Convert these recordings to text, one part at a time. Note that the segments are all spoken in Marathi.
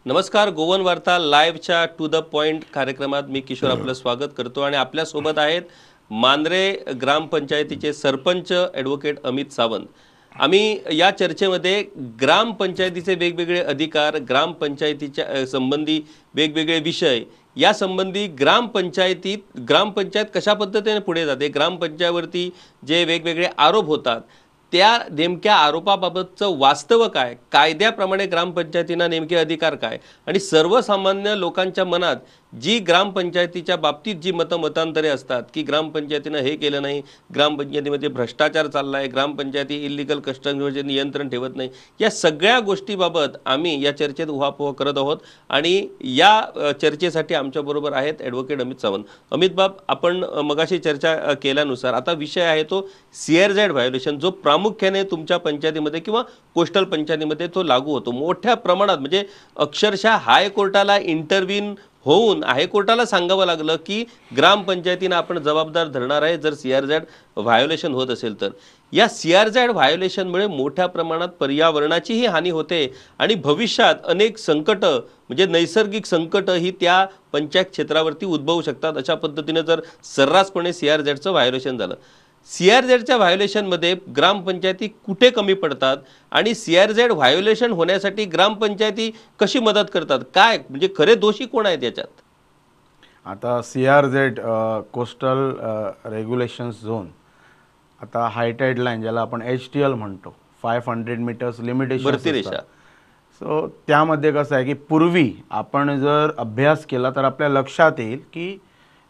नमस्कार. गोवन वार्ता लाईव्हच्या टू द पॉइंट कार्यक्रमात मी किशोर आपलं स्वागत करतो आणि आपल्यासोबत आहेत मांद्रे ग्रामपंचायतीचे सरपंच ॲडव्होकेट अमित सावंत. आम्ही या चर्चेमध्ये ग्रामपंचायतीचे वेगवेगळे अधिकार, ग्रामपंचायतीच्या संबंधी वेगवेगळे विषय, या संबंधी ग्रामपंचायत कशा पद्धतीने पुढे जाते, ग्रामपंचायतीवरती जे वेगवेगळे आरोप होतात त्या नेमक्या आरोपाबाबतचं वास्तव काय, कायद्याप्रमाणे ग्रामपंचायतींना नेमके अधिकार काय, आणि सर्वसामान्य लोकांच्या मनात जी ग्रामपंचायतीच्या बाबतीत जी मतांतरे असतात की ग्रामपंचायतीनं हे केलं नाही, ग्रामपंचायतीमध्ये भ्रष्टाचार चालला आहे, ग्रामपंचायती इल्लीगल कस्टमचे नियंत्रण ठेवत नाही, या सगळ्या गोष्टीबाबत आम्ही या चर्चेत उहापोह करत आहोत. आणि या चर्चेसाठी आमच्याबरोबर आहेत ॲडव्होकेट अमित सावंत. अमित बाब, आपण मगाशी चर्चा केल्यानुसार आता विषय आहे तो CRZ व्हायोलेशन, जो प्रामुख्याने तुमच्या पंचायतीमध्ये किंवा कोस्टल पंचायतीमध्ये तो लागू होतो मोठ्या प्रमाणात. म्हणजे अक्षरशः हायकोर्टाला इंटरव्हीन होऊन हायकोर्टाला सांगावं लागलं की ग्रामपंचायतीनं आपण जबाबदार धरणार आहे जर CRZ व्हायोलेशन होत असेल तर. या CRZ व्हायोलेशनमुळे मोठ्या प्रमाणात पर्यावरणाचीही हानी होते आणि भविष्यात अनेक संकटं, म्हणजे नैसर्गिक संकटं ही त्या पंचायत क्षेत्रावरती उद्भवू शकतात. अशा पद्धतीने जर सर्रासपणे CRZचं व्हायोलेशन झालं, CRZच्या व्हायोलेशनमध्ये ग्रामपंचायती कुठे कमी पडतात आणि CRZ व्हायोलेशन होण्यासाठी ग्रामपंचायती कशी मदत करतात, काय म्हणजे खरे दोषी कोण आहेत याच्यात? आता CRZ कोस्टल रेग्युलेशन्स झोन, आता हायटाईड लाईन ज्याला आपण HTL म्हणतो, 500 मीटर्स लिमिटेशन भरती रेषा. सो त्यामध्ये कसं आहे की पूर्वी आपण जर अभ्यास केला तर आपल्या लक्षात येईल की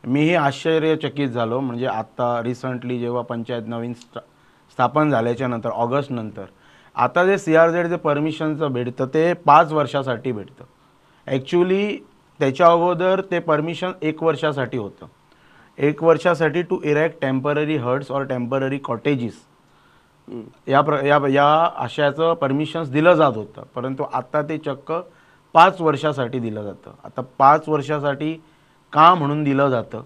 मीही आश्चर्यचकित झालो. म्हणजे आता रिसंटली जेव्हा पंचायत नवीन स्थापन झाल्याच्या नंतर ऑगस्ट नंतर आता जे CRZ जे परमिशनचं भेटतं ते 5 वर्षासाठी भेटतं. ॲक्च्युली त्याच्या अगोदर ते परमिशन 1 वर्षासाठी होतं. 1 वर्षासाठी टू इरेक्ट टेम्पररी हट्स और टेम्पररी कॉटेजेस या आशयाचं परमिशन्स दिलं जात होतं. परंतु आता ते चक्क 5 वर्षासाठी दिलं जातं. आता 5 वर्षासाठी का म्हणून दिलं जातं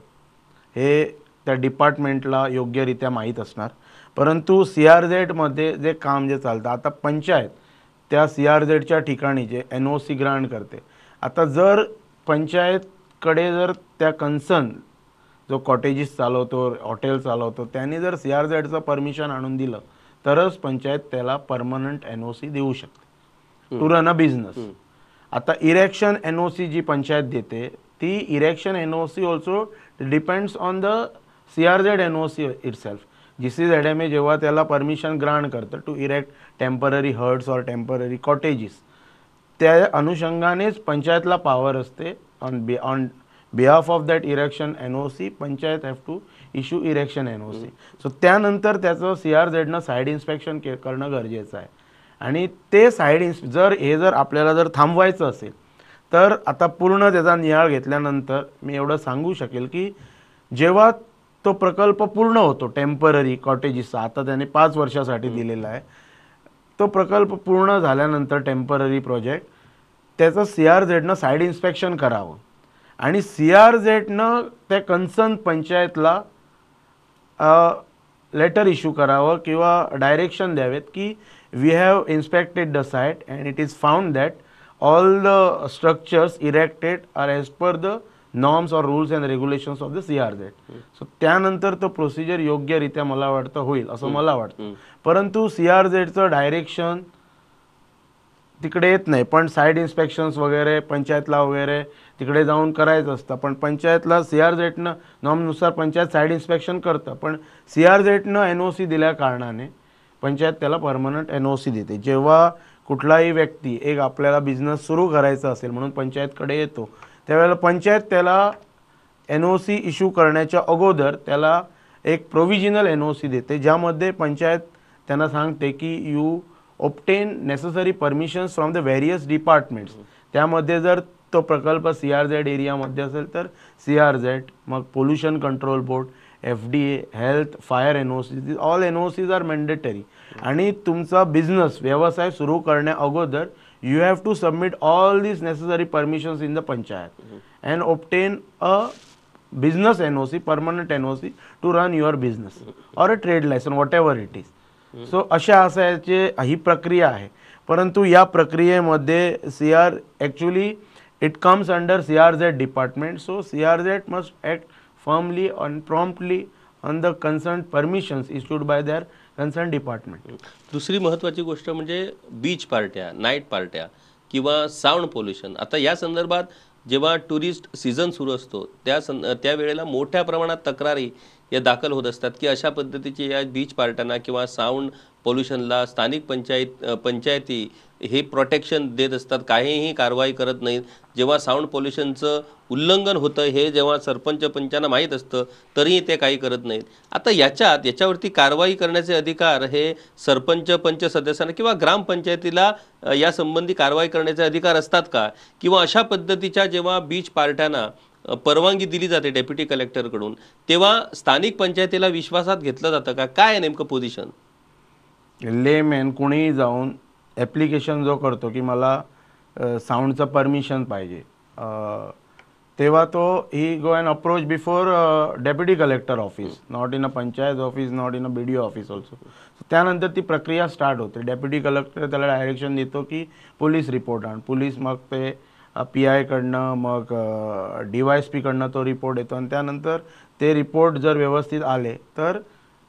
हे त्या डिपार्टमेंटला योग्यरित्या माहीत असणार. परंतु CRZमध्ये जे काम जे चालतं, आता पंचायत त्या CRZच्या ठिकाणी जे NOC ग्रांट करते. आता जर पंचायतकडे जर त्या कन्सर्न जो कॉटेजेस चालवतो, हॉटेल चालवतो, त्यांनी जर CRZचं परमिशन आणून दिलं तरच पंचायत त्याला परमनंट NOC देऊ शकते टू रन अ बिझनेस. आता इरेक्शन NOC जी पंचायत देते ती erection NOC also depends on the CRZ NOC itself. GCZMA जेव्हा त्याला परमिशन ग्रांट करतं टू इरेक्ट टेम्पररी हट्स और टेम्पररी कॉटेजेस, त्या अनुषंगानेच पंचायतला पॉवर असते. On behalf of that erection NOC panchayat have to issue erection NOC. So त्यानंतर त्याचं CRZनं साईड इन्स्पेक्शन करणं गरजेचं आहे. आणि ते जर आपल्याला जर थांबवायचं असेल तर आता पूर्ण त्याचा नियाळ घेतल्यानंतर मी एवढं सांगू शकेल की जेव्हा तो प्रकल्प पूर्ण होतो टेम्पररी कॉटेजेसचा, आता त्याने 5 वर्षासाठी दिलेला आहे, तो प्रकल्प पूर्ण झाल्यानंतर टेम्पररी प्रोजेक्ट त्याचं CRZनं साईड इन्स्पेक्शन करावं आणि CRZनं त्या कन्सर्न पंचायतला लेटर इश्यू करावं किंवा डायरेक्शन द्यावेत की we have inspected the site and it is found that all the structures erected are as per the norms or rules and regulations of the CRZ. So त्यानंतर तो प्रोसिजर योग्यरित्या मला वाटतं होईल असं मला वाटतं. परंतु CRZचं डायरेक्शन तिकडे येत नाही, पण साईड इन्स्पेक्शन्स वगैरे पंचायतला वगैरे तिकडे जाऊन करायचं असतं. पण पंचायतला CRZनं नॉर्मनुसार पंचायत साईड इन्स्पेक्शन करतं, पण CRZनं NOC दिल्या कारणाने पंचायत त्याला परमनंट NOC देते. जेव्हा कुठलाही व्यक्ती एक आपल्याला बिझनेस सुरू करायचा असेल म्हणून पंचायतकडे येतो, त्यावेळेला पंचायत त्याला NOC इश्यू करण्याच्या अगोदर त्याला एक प्रोव्हिजनल NOC देते, ज्यामध्ये पंचायत त्यांना सांगते की you obtain necessary permissions from the various departments. त्यामध्ये जर तो प्रकल्प CRZ एरियामध्ये असेल तर CRZ, मग pollution control board, FDA, health, fire NOC, all NOCs are mandatory. आणि तुमचा बिझनेस व्यवसाय सुरू करण्या अगोदर you have to submit all this necessary permissions in the panchayat and obtain a business NOC, permanent NOC to run your business or a trade licence, whatever it is. So अशा असायचे ही प्रक्रिया आहे. परंतु या प्रक्रियेमध्ये CR actually it comes under CRZ department. So CRZ must act firmly and promptly on the concern permissions issued by their concern department. दुसरी महत्त्वाची गोष्ट म्हणजे बीच पार्ट्या, नाईट पार्ट्या किंवा साऊंड पोल्युशन. आता या संदर्भात जेव्हा टुरिस्ट सीझन सुरू असतो त्यावेळेला मोठ्या प्रमाणात तक्रारी या दाखल होत असतात की अशा पद्धतीचे या बीच पार्ट्यांना किंवा साऊंड पोल्युशनला स्थानिक पंचायती हे प्रोटेक्शन देत असतात, काहीही कारवाई करत नाहीत. जेव्हा साऊंड पोल्युशनचं उल्लंघन होतं हे जेव्हा पंचांना माहीत असतं तरीही ते काही करत नाहीत. आता याच्यावरती कारवाई करण्याचे अधिकार हे पंच सदस्यांना किंवा ग्रामपंचायतीला यासंबंधी कारवाई करण्याचे अधिकार असतात का? किंवा अशा पद्धतीच्या जेव्हा बीच पार्ट्यांना परवानगी दिली जाते डेप्युटी कलेक्टरकडून तेव्हा स्थानिक पंचायतीला विश्वासात घेतलं जातं का? काय आहे नेमकं पोझिशन? लेमॅन कुणीही जाऊन ॲप्लिकेशन जो करतो की मला साऊंडचं परमिशन पाहिजे, तेव्हा तो he go and approach before deputy collector office, not in a panchayat office, not in a BDO office also. त्यानंतर ती प्रक्रिया स्टार्ट होते. डेप्युटी कलेक्टर त्याला डायरेक्शन देतो की पोलीस रिपोर्ट आण. पोलीस मग ते PI कडनं मग DYSP कडनं तो रिपोर्ट येतो आणि त्यानंतर ते रिपोर्ट जर व्यवस्थित आले तर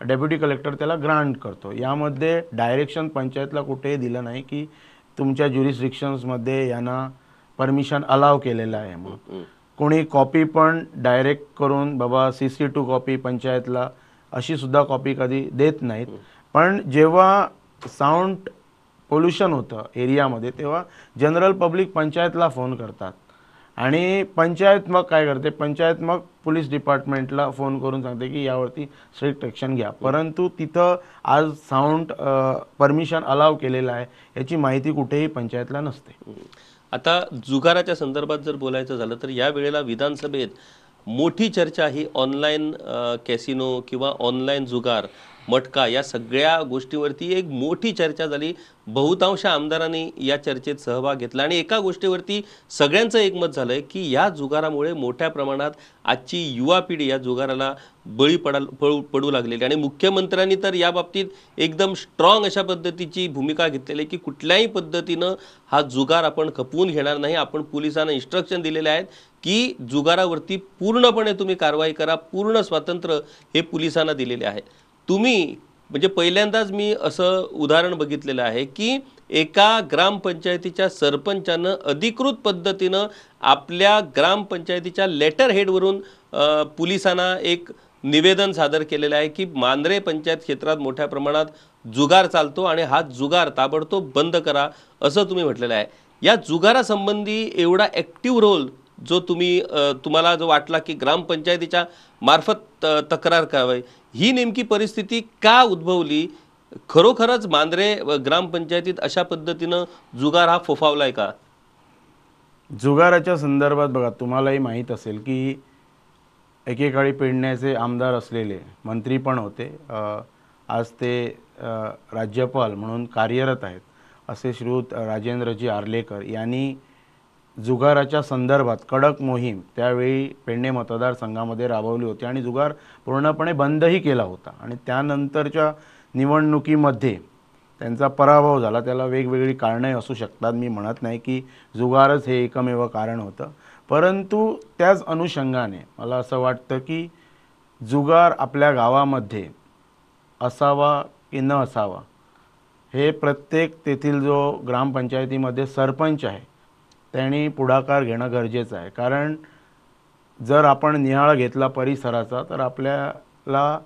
डेप्युटी कलेक्टर त्याला ग्रांट करतो. यामध्ये डायरेक्शन पंचायतला कुठेही दिलं नाही की तुमच्या ज्युरिस्डिक्शन्समध्ये यांना परमिशन अलाव केलेलं आहे. मग कोणी कॉपी पण डायरेक्ट करून बाबा CC2 कॉपी पंचायतला अशी सुद्धा कॉपी कधी देत नाहीत. पण जेव्हा साऊंड पोल्युशन होतं एरियामध्ये तेव्हा जनरल पब्लिक पंचायतला फोन करतात आणि पंचायत मग काय करते, पंचायत मग पोलीस डिपार्टमेंटला फोन करून सांगते की यावरती स्ट्रिक्ट ॲक्शन घ्या. परंतु तिथं आज साऊंड परमिशन अलाव केलेलं आहे याची माहिती कुठेही पंचायतला नसते. आता जुगाराच्या संदर्भात जर बोलायचं झालं तर या वेळेला विधानसभेत मोठी चर्चा ही ऑनलाईन कॅसिनो किंवा ऑनलाईन जुगार, मटका या सगळ्या गोष्टीवरती एक मोठी चर्चा झाली. बहुतांश आमदारांनी या चर्चेत सहभाग घेतला आणि एका गोष्टीवरती सगळ्यांचं एकमत झालंय की या जुगारामुळे मोठ्या प्रमाणात आजची युवा पिढी या जुगाराला बळी पडू लागलेली आणि मुख्यमंत्र्यांनी तर या बाबतीत एकदम स्ट्रॉंग अशा पद्धतीची भूमिका घेतलेली की कुठल्याही पद्धतीनं हा जुगार आपण खपवून घेणार नाही. आपण पोलिसांना इन्स्ट्रक्शन दिलेले आहेत की जुगारावरती पूर्णपणे तुम्ही कारवाई करा, पूर्ण स्वातंत्र्य हे पोलिसांना दिलेले आहे. तुम्ही म्हणजे पहिल्यांदाच मी असं उदाहरण बघितलेलं आहे की एका ग्रामपंचायतीच्या सरपंचानं अधिकृत पद्धतीनं आपल्या ग्रामपंचायतीच्या लेटर हेडवरून पोलिसांना एक निवेदन सादर केलेलं आहे की मांजरे पंचायत क्षेत्रात मोठ्या प्रमाणात जुगार चालतो आणि हा जुगार ताबडतोब बंद करा असं तुम्ही म्हटलेलं आहे. या जुगारासंबंधी एवढा ॲक्टिव्ह रोल जो तुम्हाला जो वाटला की ग्रामपंचायतीच्या मार्फत तक्रार करावी, ही नेमकी परिस्थिती का उद्भवली? खरोखरच मांजरे ग्रामपंचायतीत अशा पद्धतीनं जुगार हा फोफावलाय का? जुगाराच्या संदर्भात बघा, तुम्हालाही माहीत असेल की एकेकाळी पेडण्याचे आमदार असलेले मंत्री पण होते, आज ते राज्यपाल म्हणून कार्यरत आहेत असे श्रीयुत राजेंद्रजी आर्लेकर यांनी जुगाराच्या संदर्भात कडक मोहीम त्यावेळी पेडणे मतदारसंघामध्ये राबवली होती आणि जुगार पूर्णपणे बंदही केला होता. आणि त्यानंतरच्या निवडणुकीमध्ये त्यांचा पराभव झाला. त्याला वेगवेगळी कारणंही असू शकतात, मी म्हणत नाही की जुगारच हे एकमेव कारण होतं. परंतु त्याच अनुषंगाने मला असं वाटतं की जुगार आपल्या गावामध्ये असावा की न असावा हे प्रत्येक तेथील जो ग्रामपंचायतीमध्ये सरपंच आहे त्यांनी पुढाकार घेणं गरजेचं आहे. कारण जर आपण निहाळ घेतला परिसराचा तर आपल्याला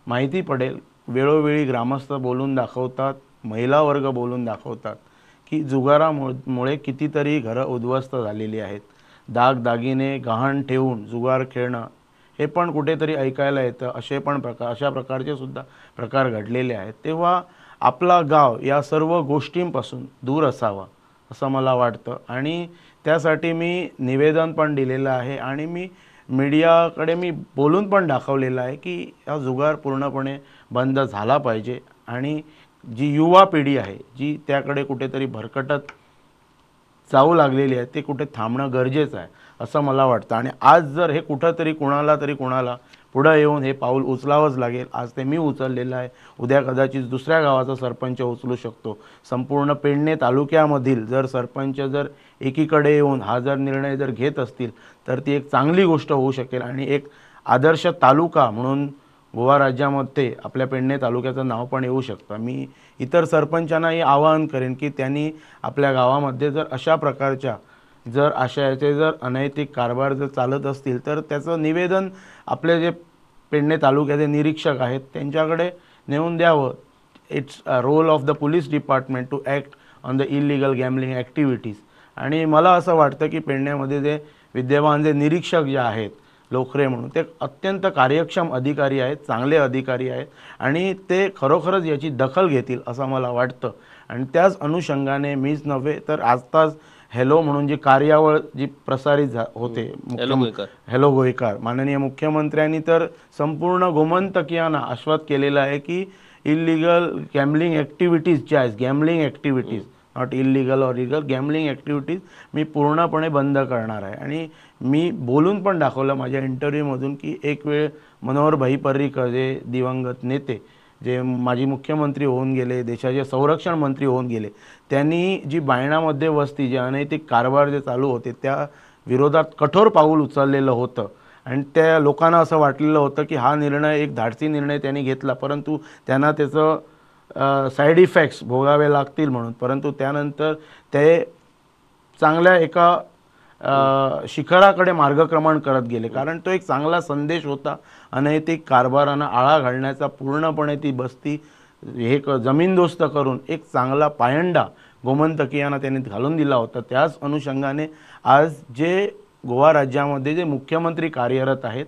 माहिती पडेल, वेळोवेळी ग्रामस्थ बोलून दाखवतात, महिला वर्ग बोलून दाखवतात की जुगारामुळे कितीतरी घरं उद्ध्वस्त झालेली आहेत. दागदागिने गहाण ठेवून जुगार खेळणं हे पण कुठेतरी ऐकायला येतं. अशा प्रकारचे सुद्धा प्रकार घडलेले आहेत. तेव्हा आपला गाव या सर्व गोष्टींपासून दूर असावा असं मला वाटतं आणि त्यासाठी मी निवेदन पण दिलेलं आहे आणि मी मीडियाकडे मी बोलून पण दाखवलेलं आहे की हा जुगार पूर्णपणे बंद झाला पाहिजे आणि जी युवा पिढी आहे जी त्याकडे कुठेतरी भरकटत जाऊ लागलेली आहे ते कुठे थांबणं गरजेचं आहे असं मला वाटतं. आणि आज जर हे कुठंतरी कुणाला पुढं येऊन हे पाऊल उचलावंच लागेल. आज ते मी उचललेलं आहे, उद्या कदाचित दुसऱ्या गावाचा सरपंच उचलू शकतो. संपूर्ण पेडणे तालुक्यामधील जर सरपंच जर एकीकडे येऊन हा जर निर्णय जर घेत असतील तर ती एक चांगली गोष्ट होऊ शकेल आणि एक आदर्श तालुका म्हणून गोवा राज्यामध्ये आपल्या पेडणे तालुक्याचं नाव पण येऊ शकतं. मी इतर सरपंचांनाही आवाहन करेन की त्यांनी आपल्या गावामध्ये जर अशा प्रकारच्या जर आशयाचे जर अनैतिक कारभार जर चालत असतील तर त्याचं निवेदन आपले जे पेडणे तालुक्याचे निरीक्षक आहेत त्यांच्याकडे नेऊन द्यावं. It's a role of the police department to act on the illegal gambling activities. आणि मला असं वाटतं की पेडण्यामध्ये जे विद्यमान जे निरीक्षक जे आहेत लोखरे म्हणून ते अत्यंत कार्यक्षम अधिकारी आहेत, चांगले अधिकारी आहेत आणि ते खरोखरच याची दखल घेतील असं मला वाटतं. आणि त्याच अनुषंगाने मीच नव्हे तर आजताच हॅलो म्हणून जी कार्यावळ जी प्रसारित होते हॅलो गोयकार माननीय मुख्यमंत्र्यांनी तर संपूर्ण गोमंतकीयांना आश्वास केलेला आहे की इलिगल गॅम्बलिंग ॲक्टिव्हिटीज ज्या आहेत gambling activities not illegal or illegal gambling activities मी पूर्णपणे बंद करणार आहे. आणि मी बोलून पण दाखवलं माझ्या इंटरव्ह्यूमधून की एक वेळ मनोहर भाई पर्रिकर जे दिवंगत नेते जे माजी मुख्यमंत्री होऊन गेले, देशाचे संरक्षण मंत्री होऊन गेले, त्यांनी जी बायणामध्ये वस्ती जे अनैतिक कारभार जे चालू होते त्या विरोधात कठोर पाऊल उचललेलं होतं. आणि त्या लोकांना असं वाटलेलं होतं की हा निर्णय एक धाडसी निर्णय त्यांनी घेतला, परंतु त्यांना त्याचं साईड इफेक्ट्स भोगावे लागतील म्हणून. परंतु त्यानंतर ते चांगल्या एका शिखराकडे मार्गक्रमण करत गेले, कारण तो एक चांगला संदेश होता. अनैतिक कारभारांना आळा घालण्याचा पूर्णपणे ती बस्ती हे जमीनदोस्त करून एक चांगला पायंडा गोमंतकीयांना त्यांनी घालून दिला होता. त्याच अनुषंगाने आज जे गोवा राज्यामध्ये जे मुख्यमंत्री कार्यरत आहेत,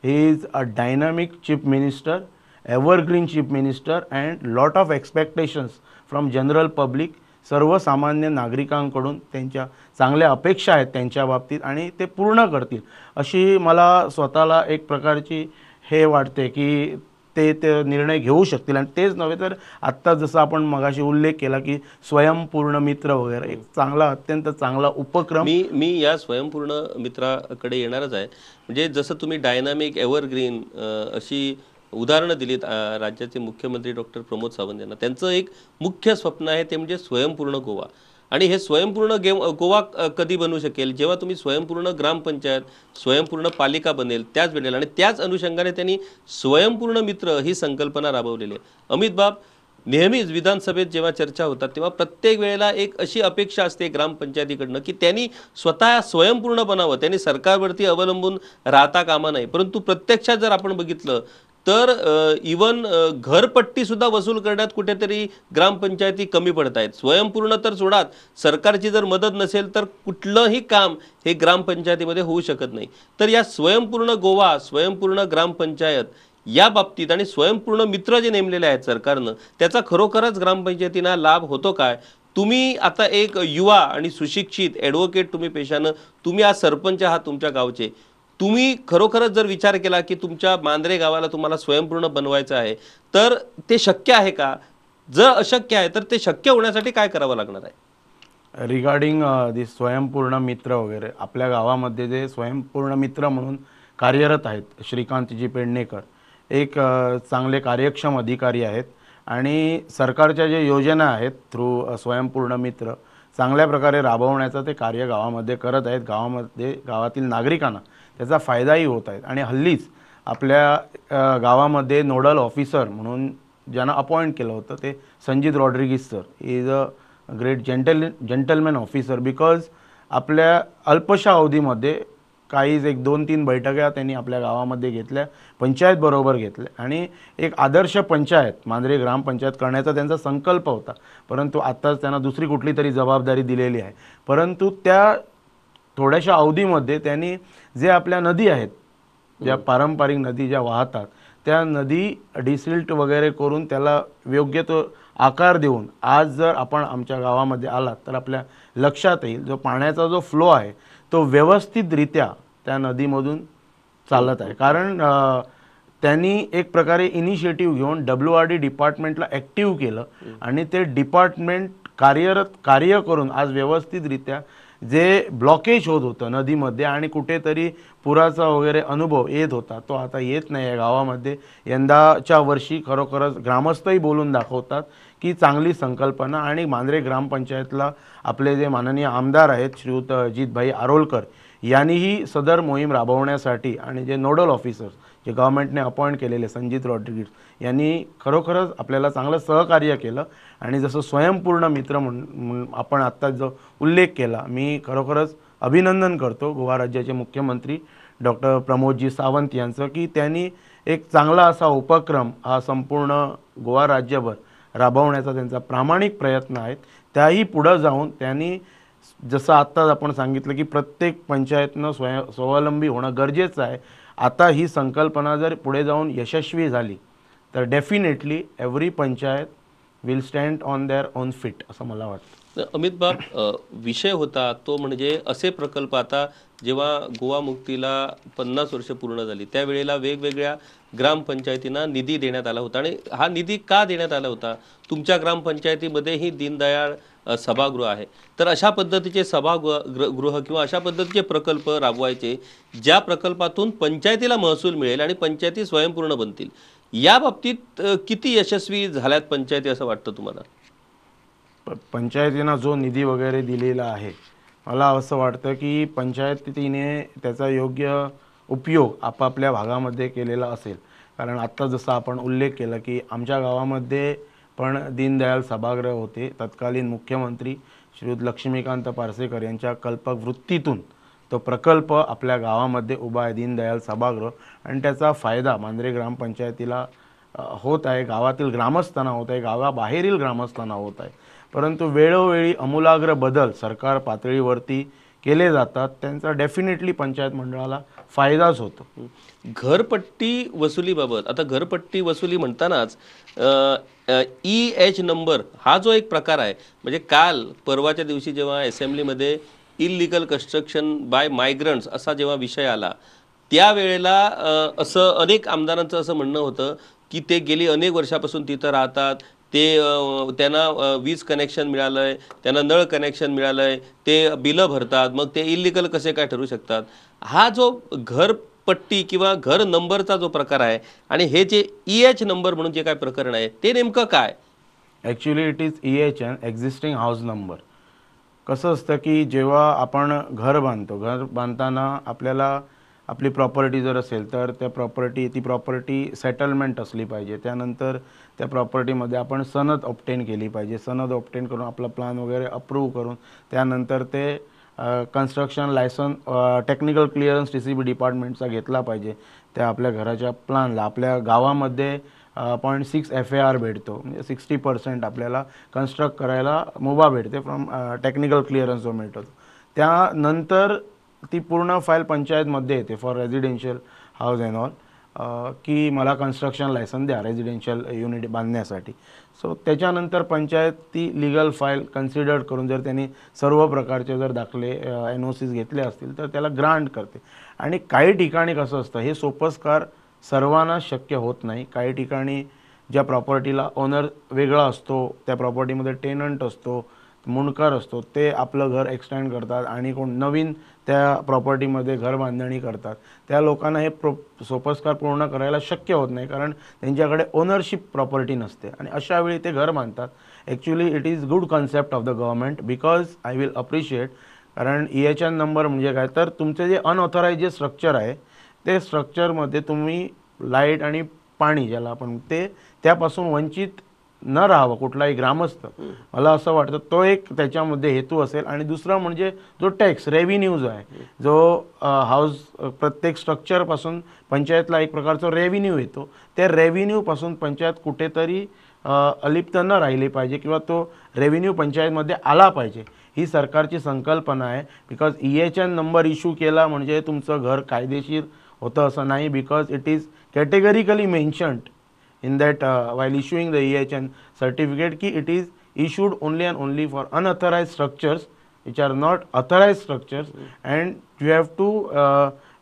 he is a dynamic chief minister, evergreen chief minister and lot of expectations from general public. सर्वसामान्य नागरिकांकडून त्यांच्या चांगल्या अपेक्षा आहेत त्यांच्या बाबतीत आणि ते पूर्ण करतील अशी मला स्वतःला एक प्रकारची हे वाटते की ते निर्णय घेऊ शकतील. आणि तेच नव्हे तर आत्ता जसं आपण मगाशी उल्लेख केला की स्वयंपूर्ण मित्र वगैरे एक चांगला अत्यंत चांगला उपक्रम. मी या स्वयंपूर्ण मित्राकडे येणारच आहे. म्हणजे जसं तुम्ही डायनामिक एव्हरग्रीन अशी उदाहरणं दिलीत राज्याचे मुख्यमंत्री डॉक्टर प्रमोद सावंत यांना, त्यांचं एक मुख्य स्वप्न आहे ते म्हणजे स्वयंपूर्ण गोवा. आणि हे स्वयंपूर्ण गोवा कधी बनू शकेल जेव्हा तुम्ही स्वयंपूर्ण ग्रामपंचायत, स्वयंपूर्ण पालिका बनेल त्याच वेळेला. आणि त्याच अनुषंगाने त्यांनी स्वयंपूर्ण मित्र ही संकल्पना राबवलेली आहे. अमित बाब, नेहमीच विधानसभेत जेव्हा चर्चा होतात तेव्हा प्रत्येक वेळेला एक अशी अपेक्षा असते ग्रामपंचायतीकडनं की त्यांनी स्वतः स्वयंपूर्ण बनावं, त्यांनी सरकारवरती अवलंबून राहता कामा नये. परंतु प्रत्यक्षात जर आपण बघितलं तर इवन घरपट्टी सुद्धा वसूल करण्यात कुठेतरी ग्रामपंचायती कमी पडत आहेत. स्वयंपूर्ण तर सोडात, सरकारची जर मदत नसेल तर कुठलंही काम हे ग्रामपंचायतीमध्ये होऊ शकत नाही. तर या स्वयंपूर्ण गोवा, स्वयंपूर्ण ग्रामपंचायत या बाबतीत आणि स्वयंपूर्ण मित्र जे नेमलेले आहेत सरकारनं, त्याचा खरोखरच ग्रामपंचायतींना लाभ होतो काय? तुम्ही आता एक युवा आणि सुशिक्षित ॲडव्होकेट तुम्ही पेशानं, तुम्ही आज सरपंच आहात तुमच्या गावचे, तुम्ही खरोखरच जर विचार केला की तुमच्या मांद्रे गावाला तुम्हाला स्वयंपूर्ण बनवायचं आहे तर ते शक्य आहे का? जर अशक्य आहे तर ते शक्य होण्यासाठी काय करावं लागणार आहे? रिगार्डिंग दिस स्वयंपूर्ण मित्र वगैरे आपल्या गावामध्ये जे स्वयंपूर्ण मित्र म्हणून कार्यरत आहेत श्रीकांतजी पेडणेकर एक चांगले कार्यक्षम अधिकारी आहेत आणि सरकारच्या जे योजना आहेत थ्रू स्वयंपूर्ण मित्र चांगल्या प्रकारे राबवण्याचं ते कार्य गावामध्ये करत आहेत. गावातील नागरिकांना त्याचा फायदाही होत आहे. आणि हल्लीच आपल्या गावामध्ये नोडल ऑफिसर म्हणून ज्यांना अपॉइंट केलं होतं ते Sanjit Rodrigues sir is a great gentleman officer. Because आपल्या अल्पशा अवधीमध्ये काहीच 1-2-3 बैठका त्यांनी आपल्या गावामध्ये घेतल्या, पंचायत बरोबर घेतल्या आणि एक आदर्श पंचायत मांद्रे ग्रामपंचायत करण्याचा त्यांचा संकल्प होता. परंतु आत्ताच त्यांना दुसरी कुठली तरी जबाबदारी दिलेली आहे. परंतु त्या थोड्याशा अवधीमध्ये त्यांनी जे आपल्या नदी आहेत, ज्या पारंपरिक नदी ज्या वाहतात त्या नदी डिसिल्ट वगैरे करून त्याला योग्य तो आकार देऊन आज जर आपण आमच्या गावामध्ये आलात तर आपल्या लक्षात येईल जो पाण्याचा जो फ्लो आहे तो व्यवस्थितरित्या त्या नदीमधून चालत आहे. कारण त्यांनी एक प्रकारे इनिशिएटिव्ह घेऊन WRD डिपार्टमेंटला ॲक्टिव्ह केलं आणि ते डिपार्टमेंट कार्य करून आज व्यवस्थितरित्या जे ब्लॉकेज होत होतं नदीमध्ये आणि कुठेतरी पुराचा वगैरे अनुभव येत होता तो आता येत नाही आहे गावामध्ये. यंदाच्या वर्षी खरोखरच ग्रामस्थही बोलून दाखवतात की चांगली संकल्पना आणि मांजरे ग्रामपंचायतला आपले जे माननीय आमदार आहेत श्रीयुत अजितभाई आरोलकर यांनीही सदर मोहीम राबवण्यासाठी आणि जे नोडल ऑफिसर्स जे गव्हर्नमेंटने अपॉइंट केलेले संजित रॉड्रिगीज यांनी खरोखरच आपल्याला चांगलं सहकार्य केलं. आणि जसं स्वयंपूर्ण मित्र म्हणून आपण आत्ता जो उल्लेख केला, मी खरोखरच अभिनंदन करतो गोवा राज्याचे मुख्यमंत्री डॉक्टर प्रमोदजी सावंत यांचं की त्यांनी एक चांगला असा उपक्रम हा संपूर्ण गोवा राज्यभर राबवण्याचा त्यांचा प्रामाणिक प्रयत्न आहेत. त्याही पुढं जाऊन त्यांनी जसं आत्ताच आपण सांगितलं की प्रत्येक पंचायतनं स्वावलंबी होणं गरजेचं आहे. आता ही संकल्पना जर पुढे जाऊन यशस्वी झाली तर definitely every panchayat will stand on their own feet असं मला वाटतं. अमित बाब, विषय होता तो म्हणजे असे प्रकल्प आता जेव्हा गोवा मुक्तीला 50 वर्ष पूर्ण झाली त्यावेळेला वेगवेगळ्या ग्रामपंचायतींना निधी देण्यात आला होता. आणि हा निधी का देण्यात आला होता? तुमच्या ग्रामपंचायतीमध्येही दीनदयाळ सभागृह आहे, तर अशा पद्धतीचे सभागृह किंवा अशा पद्धतीचे प्रकल्प राबवायचे ज्या प्रकल्पातून पंचायतीला महसूल मिळेल आणि पंचायती स्वयंपूर्ण बनतील. या बाबतीत किती यशस्वी झाल्यात पंचायती असं वाटतं तुम्हाला? पंचायतींना जो निधी वगैरे दिलेला आहे मला असं वाटतं की पंचायतीने त्याचा योग्य उपयोग आपापल्या भागामध्ये केलेला असेल. कारण आत्ता जसं आपण उल्लेख केला की आमच्या गावामध्ये पण दीनदयाळ सभागृह होते. तत्कालीन मुख्यमंत्री श्रीयुत लक्ष्मीकांत पार्सेकर यांच्या कल्पक वृत्तीतून तो प्रकल्प आपल्या गावामध्ये उभा आहे दीनदयाळ सभागृह. आणि त्याचा फायदा मांजरे ग्रामपंचायतीला होत आहे, गावातील ग्रामस्थांना होत आहे, गावाबाहेरील ग्रामस्थांना होत आहे. परंतु वेळोवेळी आमूलाग्र बदल सरकार पातळीवरती केले जातात, त्यांचा डेफिनेटली पंचायत मंडळाला फायदाच होतो. घरपट्टी वसुलीबाबत, आता घरपट्टी वसुली म्हणतानाच EH नंबर हा जो एक प्रकार आहे, म्हणजे काल परवाच्या दिवशी जेव्हा असेंब्लीमध्ये इलिगल कन्स्ट्रक्शन बाय मायग्रंट्स असा जेव्हा विषय आला त्यावेळेला असं अनेक आमदारांचं असं म्हणणं होतं की ते गेली अनेक वर्षापासून तिथं राहतात, ते त्यांना वीज कनेक्शन मिळालं आहे, त्यांना नळ कनेक्शन मिळालं आहे, ते बिलं भरतात, मग ते इलिगल कसे काय ठरू शकतात? हा जो घरपट्टी किंवा घर नंबरचा जो प्रकार आहे आणि हे जे EH नंबर म्हणून जे काय प्रकरण आहे ते नेमकं काय? Actually it is EHN existing house number. कसं असतं की जेव्हा आपण घर बांधतो, घर बांधताना आपल्याला आपली प्रॉपर्टी जर असेल तर ती प्रॉपर्टी सेटलमेंट असली पाहिजे. त्यानंतर त्या प्रॉपर्टीमध्ये आपण सनद ऑब्टेन केली पाहिजे. सनद ऑब्टेन करून आपला प्लॅन वगैरे अप्रूव्ह करून त्यानंतर ते construction licence technical clearance TCB डिपार्टमेंटचा घेतला पाहिजे. त्या आपल्या घराच्या प्लॅनला आपल्या गावामध्ये 0.6 FAR भेटतो, म्हणजे 60% आपल्याला कन्स्ट्रक्ट करायला मुभा भेटते फ्रॉम टेक्निकल क्लिअरन्स जो मिळतो. त्यानंतर ती पूर्ण फाईल पंचायतमध्ये येते फॉर रेझिडेन्शियल हाऊस अँड ऑल की मला कन्स्ट्रक्शन लायसन द्या रेझिडेन्शियल युनिट बांधण्यासाठी. सो त्याच्यानंतर पंचायत ती लिगल फाईल कन्सिडर करून जर त्यांनी सर्व प्रकारचे जर दाखले NOCs घेतले असतील तर त्याला ग्रांट करते. आणि काही ठिकाणी कसं असतं, हे सोपस्कार सर्वांना शक्य होत नाही. काही ठिकाणी ज्या प्रॉपर्टीला ओनर वेगळा असतो, त्या प्रॉपर्टीमध्ये टेनंट असतो, मुणकार असतो, ते आपलं घर एक्सटेंड करतात आणि कोण नवीन त्या प्रॉपर्टीमध्ये घर बांधणी करतात. त्या लोकांना हे सोपस्कार पूर्ण करायला शक्य होत नाही कारण त्यांच्याकडे ओनरशिप प्रॉपर्टी नसते आणि अशा वेळी ते घर बांधतात. Actually it is good concept of the government because I will appreciate. कारण EHN नंबर म्हणजे काय तर तुमचे जे अनऑथराइज जे स्ट्रक्चर आहे ते स्ट्रक्चरमध्ये तुम्ही लाईट आणि पाणी ज्याला आपण ते त्यापासून वंचित न राहावं कुठलाही ग्रामस्थ. मला असं वाटतं तो एक त्याच्यामध्ये हेतू असेल. आणि दुसरं म्हणजे जो टॅक्स रेव्हेन्यू जो आहे, जो हाऊस प्रत्येक स्ट्रक्चरपासून पंचायतला एक प्रकारचा रेव्हेन्यू येतो, त्या रेव्हेन्यूपासून पंचायत कुठेतरी अलिप्त न राहिली पाहिजे किंवा तो रेव्हेन्यू पंचायतमध्ये आला पाहिजे, ही सरकारची संकल्पना आहे. बिकॉज EHN नंबर इश्यू केला म्हणजे तुमचं घर कायदेशीर होतं असं नाही. Because it is categorically mentioned in that while issuing the EHN certificate ki it is issued only and only for unauthorized structures which are not authorized structures, and you have to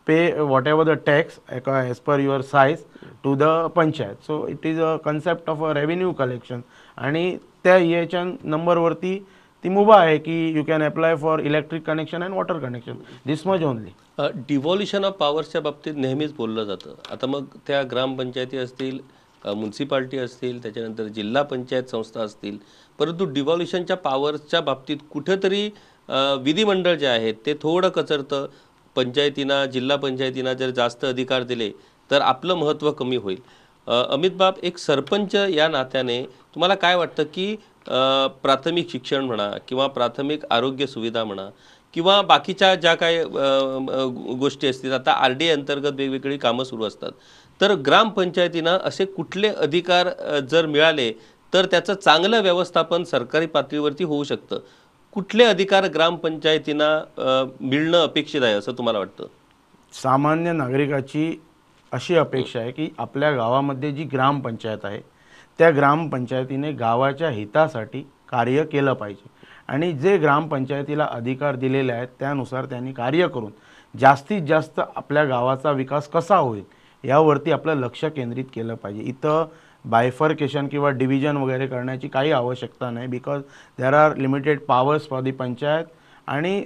pay whatever the tax as per your size to the panchayat. So it is a concept of a revenue collection आणि त्या EHN नंबरवरती ती मुभा आहे की you can apply for electric connection and water connection, this much only. Devolution of पॉवरच्या बाबतीत नेहमीच बोललं जातं. आता मग त्या ग्रामपंचायती असतील, म्युन्सिपाल्टी असतील, त्याच्यानंतर जिल्हा पंचायत संस्था असतील, परंतु डिव्हॉल्युशनच्या पॉवरच्या बाबतीत कुठेतरी विधिमंडळ जे आहेत ते थोडं कचरतं. पंचायतींना, जिल्हा पंचायतींना जर जास्त अधिकार दिले तर आपलं महत्त्व कमी होईल. अमित बाब, एक सरपंच या नात्याने तुम्हाला काय वाटतं की प्राथमिक शिक्षण म्हणा किंवा प्राथमिक आरोग्य सुविधा म्हणा किंवा बाकीच्या ज्या काही गोष्टी असतील, आता RDA अंतर्गत वेगवेगळी कामं सुरू असतात, तर ग्रामपंचायतींना असे कुठले अधिकार जर मिळाले तर त्याचं चांगलं व्यवस्थापन सरकारी पातळीवरती होऊ शकतं? कुठले अधिकार ग्रामपंचायतींना मिळणं अपेक्षित आहे असं तुम्हाला वाटतं? सामान्य नागरिकाची अशी अपेक्षा आहे की आपल्या गावामध्ये जी ग्रामपंचायत आहे त्या ग्रामपंचायतीने गावाच्या हितासाठी कार्य केलं पाहिजे आणि जे ग्रामपंचायतीला अधिकार दिलेले आहेत त्यानुसार त्यांनी कार्य करून जास्तीत जास्त आपल्या गावाचा विकास कसा होईल यावरती आपलं लक्ष केंद्रित केलं पाहिजे. इथं बायफर्केशन किंवा डिव्हिजन वगैरे करण्याची काही आवश्यकता नाही, because there are limited powers for the panchayat. आणि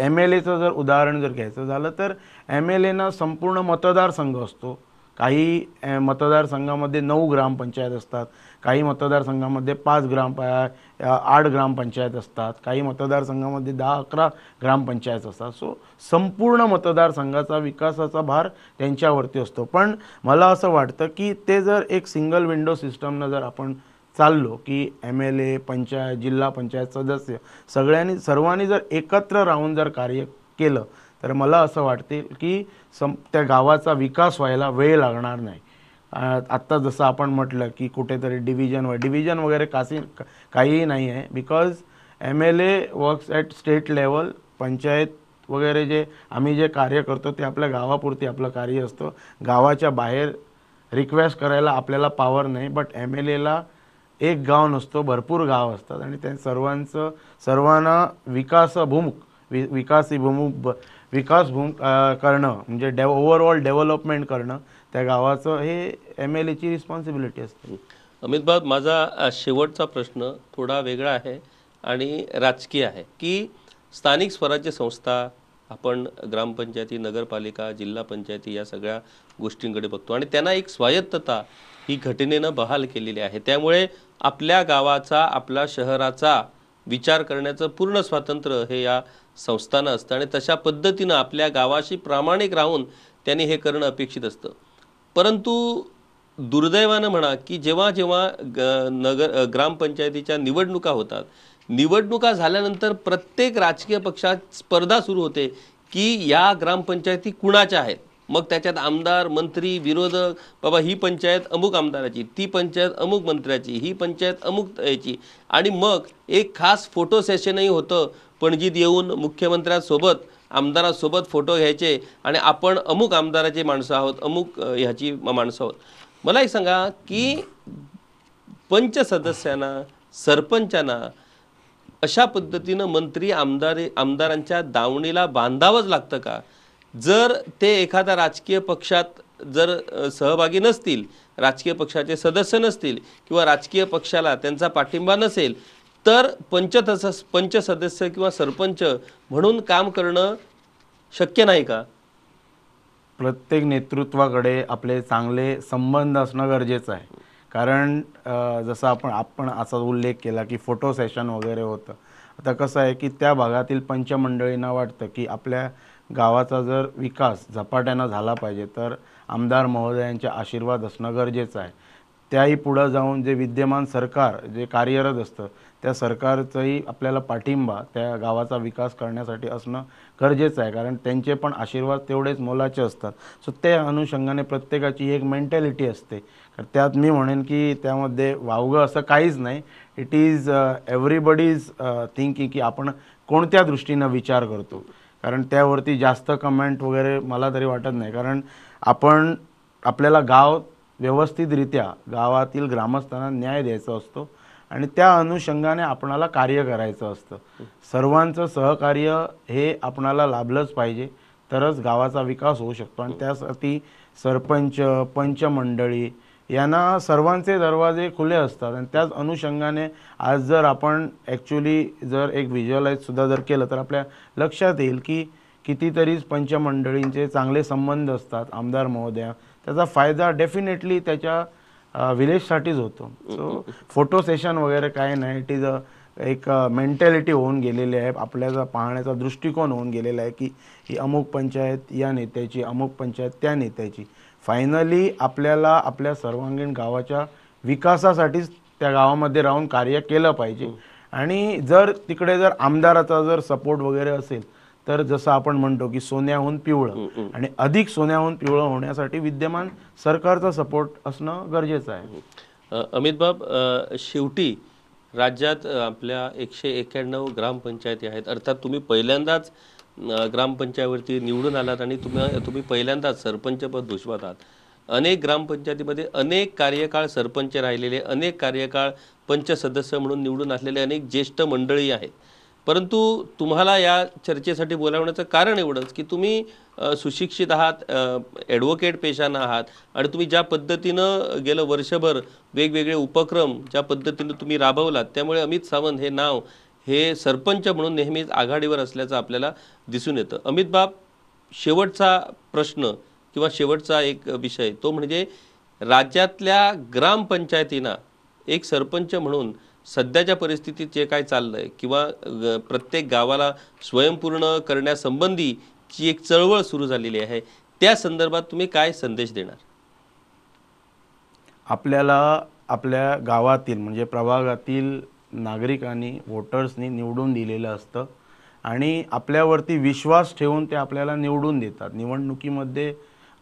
MLAचं जर उदाहरण जर घ्यायचं झालं तर MLAना संपूर्ण मतदारसंघ असतो. काही मतदारसंघामध्ये 9 ग्रामपंचायत असतात, काही मतदारसंघामध्ये 8 ग्रामपंचायत असतात, काही मतदारसंघामध्ये 10-11 ग्रामपंचायत असतात. सो संपूर्ण मतदारसंघाचा विकासाचा भार त्यांच्यावरती असतो. पण मला असं वाटतं की ते जर एक सिंगल विंडो सिस्टमनं जर आपण चाललो की MLA, पंचायत, जिल्हा पंचायत सदस्य सर्वांनी जर एकत्र राहून जर कार्य केलं तर मला असं वाटते की त्या गावाचा विकास व्हायला वेळ लागणार नाही. आत्ता जसं आपण म्हटलं की कुठेतरी डिव्हिजन वगैरे काहीही नाही आहे, because MLA works at state level. Panchayat वगैरे जे आम्ही जे कार्य करतो ते आपल्या गावापुरती आपलं कार्य असतं. गावाच्या बाहेर रिक्वेस्ट करायला आपल्याला पॉवर नाही. बट MLAला एक गाव नसतो, भरपूर गाव असतात आणि त्या सर्वांना विकासभूम करणं म्हणजे ओव्हरऑल डेव्हलपमेंट करणं त्या गावाचं हे MLAची रिस्पॉन्सिबिलिटी असते. अमित बाब, माझा शेवटचा प्रश्न थोडा वेगळा आहे आणि राजकीय आहे की स्थानिक स्वराज्य संस्था, आपण ग्रामपंचायती, नगरपालिका, जिल्हा पंचायती या सगळ्या गोष्टींकडे बघतो आणि त्यांना एक स्वायत्तता ही घटनेनं बहाल केलेली आहे. त्यामुळे आपल्या गावाचा, आपल्या शहराचा विचार करण्याचं पूर्ण स्वातंत्र्य हे या संस्थांना असतं आणि तशा पद्धतीनं आपल्या गावाशी प्रामाणिक राहून त्यांनी हे करणं अपेक्षित असतं. परंतु दुर्दैवानं म्हणा की जेव्हा जेव्हा ग्रामपंचायतीच्या निवडणुका होतात, निवडणुका झाल्यानंतर प्रत्येक राजकीय पक्षात स्पर्धा सुरू होते की या ग्रामपंचायती कुणाच्या आहेत. मग त्याच्यात आमदार, मंत्री, विरोधक, बाबा ही पंचायत अमुक आमदाराची, ती पंचायत अमुक मंत्र्याची, ही पंचायत अमुक याची. आणि मग एक खास फोटो सेशनही होतं. पणजीत येऊन मुख्यमंत्र्यांसोबत, आमदारासोबत फोटो घ्यायचे आणि आपण अमुक आमदाराचे माणसं आहोत, अमुक ह्याची माणसं आहोत. मला एक सांगा की पंच सदस्यांना, सरपंचांना अशा पद्धतीनं मंत्री, आमदारांच्या दावणीला बांधावंच लागतं का? जर ते एखाद्या राजकीय पक्षात जर सहभागी नसतील, राजकीय पक्षाचे सदस्य नसतील किंवा राजकीय पक्षाला त्यांचा पाठिंबा नसेल तर पंच सदस्य किंवा सरपंच म्हणून काम करणं शक्य नाही का? प्रत्येक नेतृत्वाकडे आपले चांगले संबंध असणं गरजेचं आहे. कारण जसं आपण असा उल्लेख केला की फोटो सेशन वगैरे होतं. आता कसं आहे की त्या भागातील पंचमंडळींना वाटतं की आपल्या गावाचा जर विकास झपाट्यानं झाला पाहिजे तर आमदार महोदयांचे आशीर्वाद असणं गरजेचं आहे. त्याही पुढं जाऊन जे विद्यमान सरकार जे कार्यरत असतं त्या सरकारचाही आपल्याला पाठिंबा त्या गावाचा विकास करण्यासाठी असणं गरजेचं आहे, कारण त्यांचे पण आशीर्वाद तेवढेच मोलाचे असतात. सो त्या अनुषंगाने प्रत्येकाची एक मेंटॅलिटी असते. तर त्यात मी म्हणेन की त्यामध्ये वावगं असं काहीच नाही. इट इज एव्हरीबडीज थिंकिंग की आपण कोणत्या दृष्टीनं विचार करतो. कारण त्यावरती जास्त कमेंट वगैरे मला तरी वाटत नाही. कारण आपल्याला गाव व्यवस्थितरित्या गावातील ग्रामस्थांना न्याय द्यायचा असतो आणि त्या अनुषंगाने आपणाला कार्य करायचं असतं. सर्वांचं सहकार्य हे आपणाला लाभलंच पाहिजे, तरच गावाचा विकास होऊ शकतो. आणि त्यासाठी सरपंच, पंचमंडळी यांना सर्वांचे दरवाजे खुले असतात आणि त्याच अनुषंगाने आज जर आपण ॲक्च्युली जर एक व्हिज्युअलाइजसुद्धा जर केलं तर आपल्या लक्षात येईल की कितीतरी पंचमंडळींचे चांगले संबंध असतात आमदार महोदया, त्याचा फायदा डेफिनेटली त्याच्या विलेजसाठीच होतो. सो फोटो सेशन वगैरे काय नाही, इट इज एक मेंटॅलिटी होऊन गेलेली आहे, आपल्याचा पाहण्याचा दृष्टिकोन होऊन गेलेला आहे की ही अमुक पंचायत या नेत्याची, अमुक पंचायत त्या नेत्याची. फायनली आपल्याला आपल्या सर्वांगीण गावाच्या विकासासाठीच त्या गावामध्ये राहून कार्य केलं पाहिजे. आणि जर तिकडे जर आमदाराचा जर सपोर्ट वगैरे असेल तर जसं आपण म्हणतो की सोन्याहून पिवळं, आणि अधिक सोन्याहून पिवळं होण्यासाठी विद्यमान सरकारचा सपोर्ट असणं गरजेचं आहे. अमित बाब, शेवटी राज्यात आपल्या 191 ग्रामपंचायती आहेत. अर्थात तुम्ही पहिल्यांदाच ग्रामपंचायतीवरती निवडून आलात आणि तुम्ही पहिल्यांदाच सरपंचपद भूषवत आहात. अनेक ग्रामपंचायतीमध्ये अनेक कार्यकाळ सरपंच राहिलेले, अनेक कार्यकाळ पंच सदस्य म्हणून निवडून आलेले अनेक ज्येष्ठ मंडळी आहेत. परंतु तुम्हाला या चर्चेसाठी बोलावण्याचं कारण एवढंच की तुम्ही सुशिक्षित आहात, ॲडव्होकेट पेशानं आहात आणि तुम्ही ज्या पद्धतीनं गेलं वर्षभर वेगवेगळे उपक्रम ज्या पद्धतीनं तुम्ही राबवलात, त्यामुळे अमित सावंत हे नाव हे सरपंच म्हणून नेहमीच आघाडीवर असल्याचं आपल्याला दिसून येतं. अमित बाब, शेवटचा प्रश्न किंवा शेवटचा एक विषय तो म्हणजे राज्यातल्या ग्रामपंचायतींना एक सरपंच म्हणून सध्याच्या परिस्थितीत जे काय चाललंय किंवा प्रत्येक गावाला स्वयंपूर्ण करण्यासंबंधीची एक चळवळ सुरू झालेली आहे, त्या संदर्भात तुम्ही काय संदेश देणार? आपल्याला आपल्या गावातील म्हणजे प्रभागातील नागरिकांनी, वोटर्सनी निवडून दिलेलं असतं आणि आपल्यावरती विश्वास ठेवून ते आपल्याला निवडून देतात. निवडणुकीमध्ये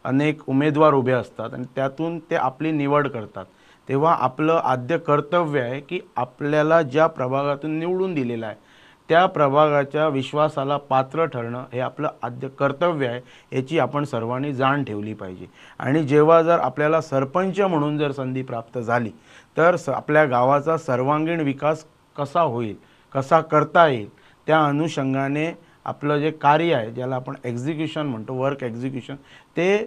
अनेक उमेदवार उभे असतात आणि त्यातून ते आपली निवड करतात. तेव्हा आपलं आद्य कर्तव्य आहे की आपल्याला ज्या प्रभागातून निवडून दिलेलं आहे त्या प्रभागाच्या विश्वासाला पात्र ठरणं हे आपलं आद्य कर्तव्य आहे, याची आपण सर्वांनी जाण ठेवली पाहिजे. आणि जेव्हा जर आपल्याला सरपंच म्हणून जर संधी प्राप्त झाली तर आपल्या गावाचा सर्वांगीण विकास कसा होईल, कसा करता येईल, त्या अनुषंगाने आपलं जे कार्य आहे ज्याला आपण एक्झिक्युशन म्हणतो, वर्क एक्झिक्युशन, ते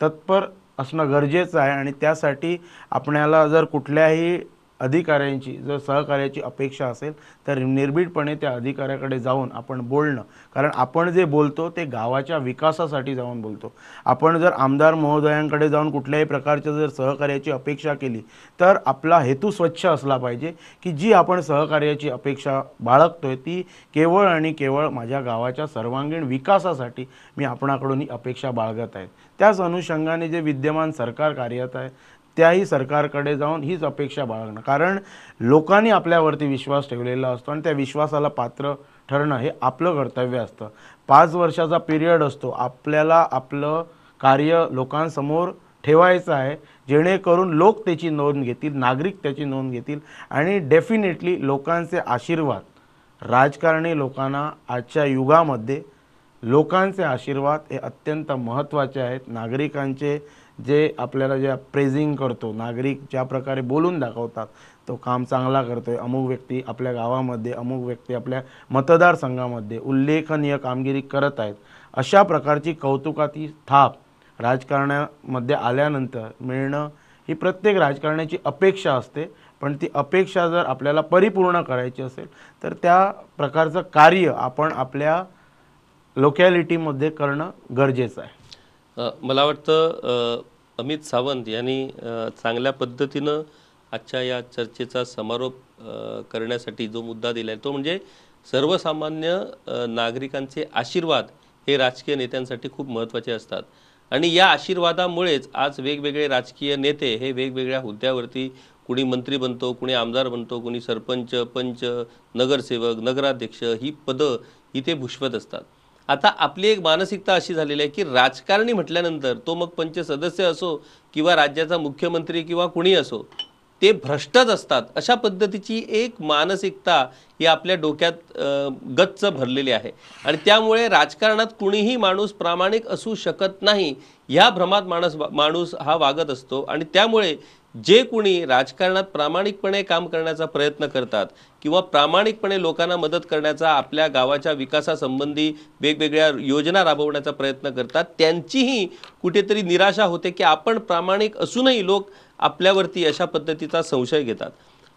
तत्पर असणं गरजेचं आहे. आणि त्यासाठी आपल्याला जर कुठल्याही अधिकाऱ्यांची जर सहकार्याची अपेक्षा असेल तर निर्भीडपणे त्या अधिकाऱ्याकडे जाऊन आपण बोलणं, कारण आपण जे बोलतो ते गावाच्या विकासासाठी जाऊन बोलतो. आपण जर आमदार महोदयांकडे जाऊन कुठल्याही प्रकारच्या जर सहकार्याची अपेक्षा केली तर आपला हेतू स्वच्छ असला पाहिजे की जी आपण सहकार्याची अपेक्षा बाळगतोय ती केवळ आणि केवळ माझ्या गावाच्या सर्वांगीण विकासासाठी मी आपणाकडून ही अपेक्षा बाळगत आहे. त्याच अनुषंगाने जे विद्यमान सरकार कार्यरत आहे त्याही सरकारकडे जाऊन हीच अपेक्षा बाळगणं, कारण लोकांनी आपल्यावरती विश्वास ठेवलेला असतो आणि त्या विश्वासाला पात्र ठरणं हे आपलं कर्तव्य असतं. 5 वर्षाचा पिरियड असतो, आपल्याला आपलं कार्य लोकांसमोर ठेवायचं आहे जेणेकरून लोक त्याची नोंद घेतील, नागरिक त्याची नोंद घेतील आणि डेफिनेटली लोकांचे आशीर्वाद, राजकारणी लोकांना आजच्या युगामध्ये लोकांचे आशीर्वाद हे अत्यंत महत्त्वाचे आहेत. नागरिकांचे जे आपल्याला जे प्रेझिंग करतो, नागरिक ज्या प्रकारे बोलून दाखवतात तो काम चांगला करतोय, अमुक व्यक्ती आपल्या गावामध्ये, अमुक व्यक्ती आपल्या मतदारसंघामध्ये उल्लेखनीय कामगिरी करत आहेत, अशा प्रकारची कौतुकाची थाप राजकारणामध्ये आल्यानंतर मिळणं ही प्रत्येक राजकारण्याची अपेक्षा असते. पण ती अपेक्षा जर आपल्याला परिपूर्ण करायची असेल तर त्या प्रकारचं कार्य आपण आपल्या लोकॅलिटीमध्ये करणं गरजेचं आहे. मला वाटतं अमित सावंत यांनी चांगल्या पद्धतीनं आजच्या या चर्चेचा समारोप करण्यासाठी जो मुद्दा दिला आहे तो म्हणजे सर्वसामान्य नागरिकांचे आशीर्वाद हे राजकीय नेत्यांसाठी खूप महत्त्वाचे असतात आणि या आशीर्वादामुळेच आज वेगवेगळे राजकीय नेते हे वेगवेगळ्या हुद्द्यावरती, कुणी मंत्री बनतो, कुणी आमदार बनतो, कुणी सरपंच, पंच, नगरसेवक, नगराध्यक्ष ही पदं इथे भूषवत असतात. आता आपली एक मानसिकता अशी झालेली आहे की राजकारणी म्हटल्यानंतर तो मग पंच सदस्य असो किंवा राज्याचा मुख्यमंत्री किंवा कुणी असो, ते भ्रष्टच असतात, अशा पद्धतीची एक मानसिकता ही आपल्या डोक्यात गच्च भरलेली आहे आणि त्यामुळे राजकारणात कुणीही माणूस प्रामाणिक असू शकत नाही ह्या भ्रमात माणूस हा वागत असतो. आणि त्यामुळे जे कुणी राजकारणात प्रामाणिकपणे काम करण्याचा प्रयत्न करतात किंवा प्रामाणिकपणे लोकांना मदत करण्याचा, आपल्या गावाच्या विकासासंबंधी वेगवेगळ्या योजना राबवण्याचा प्रयत्न करतात, त्यांचीही कुठेतरी निराशा होते की आपण प्रामाणिक असूनही लोक आपल्यावरती अशा पद्धतीचा संशय घेतात.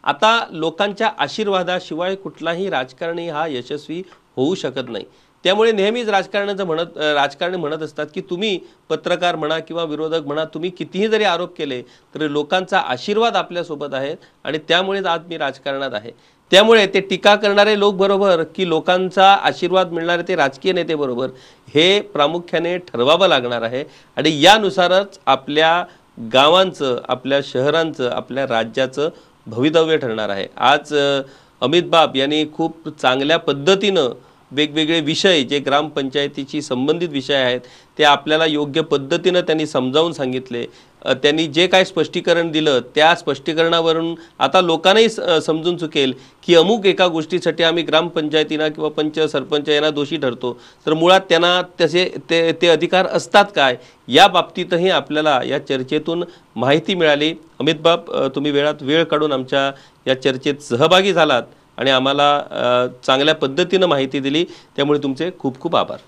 आता लोकांच्या आशीर्वादाशिवाय कुठलाही राजकारणी हा यशस्वी होऊ शकत नाही. त्यामुळे नेहमीच राजकारणी म्हणत असतात की तुम्ही पत्रकार म्हणा किंवा विरोधक म्हणा, तुम्ही कितीही जरी आरोप केले तरी लोकांचा आशीर्वाद आपल्यासोबत आहे आणि त्यामुळेच आज मी राजकारणात आहे. त्यामुळे ते टीका करणारे लोक बरोबर की लोकांचा आशीर्वाद मिळणारे ते राजकीय नेते बरोबर, हे प्रामुख्याने ठरवावं लागणार आहे. आणि यानुसारच आपल्या गावांचं, आपल्या शहरांचं, आपल्या राज्याचं भवितव्य ठरणार आहे. आज अमित बाब यांनी खूप चांगल्या पद्धतीनं वेगवेगळे विषय जे ग्रामपंचायतीशी संबंधित विषय आहेत ते आपल्याला योग्य पद्धतीनं त्यांनी समजावून सांगितले. त्यांनी जे काय स्पष्टीकरण दिलं त्या स्पष्टीकरणावरून आता लोकांनाही समजून चुकेल की अमुक एका गोष्टीसाठी आम्ही ग्रामपंचायतीना किंवा पंच सरपंच यांना दोषी ठरतो, तर मुळात त्यांना ते अधिकार असतात काय, या बाबतीतही आपल्याला या चर्चेतून माहिती मिळाली. अमित बाब, तुम्ही वेळ काढून आमच्या या चर्चेत सहभागी झालात आणि आम्हाला चांगल्या पद्धतीनं माहिती दिली, त्यामुळे तुमचे खूप खूप आभार.